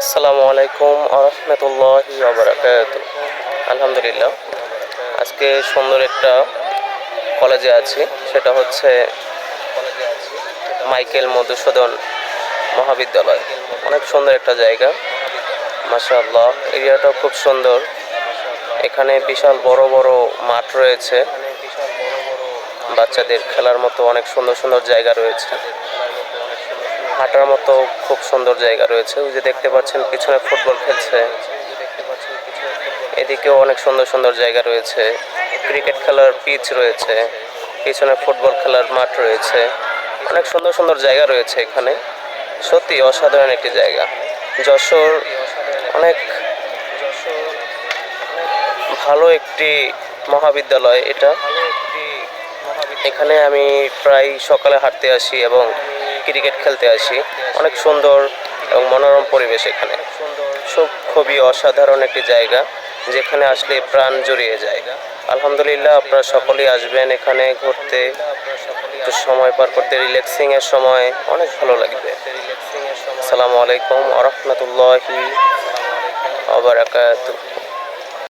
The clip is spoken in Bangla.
আসসালামু আলাইকুম আরহামতুল্লাহি ওয়াবারাকাতু। আলহামদুলিল্লাহ, আজকে সুন্দর একটা কলেজে আছি। সেটা হচ্ছে মাইকেল মধুসূদন মহাবিদ্যালয়। অনেক সুন্দর একটা জায়গা, মাশাআল্লাহ। এরিয়াটাও খুব সুন্দর। এখানে বিশাল বড় বড় মাঠ রয়েছে, বাচ্চাদের খেলার মতো অনেক সুন্দর সুন্দর জায়গা রয়েছে, হাঁটার মতো খুব সুন্দর জায়গা রয়েছে। ওই যে দেখতে পাচ্ছেন পিছনে ফুটবল খেলছে, এদিকেও অনেক সুন্দর সুন্দর জায়গা রয়েছে। ক্রিকেট খেলার পিচ রয়েছে, পিছনে ফুটবল খেলার মাঠ রয়েছে। অনেক সুন্দর সুন্দর জায়গা রয়েছে এখানে। সত্যি অসাধারণ একটি জায়গা। যশোর অনেক ভালো একটি মহাবিদ্যালয় এটা। এখানে আমি প্রায় সকালে হাঁটতে আসি এবং ক্রিকেট খেলতে আসি। অনেক সুন্দর এবং মনোরম পরিবেশ এখানে। খুবই অসাধারণ একটি জায়গা, যেখানে আসলে প্রাণ জুড়িয়ে যায়। আলহামদুলিল্লাহ, আপনারা সকলেই আসবেন এখানে ঘুরতে, একটু সময় পার করতে। রিল্যাক্সিং এর সময় অনেক ভালো লাগবে। আসসালামু আলাইকুম ওয়া রাহমাতুল্লাহি ওয়া বারাকাতুহু।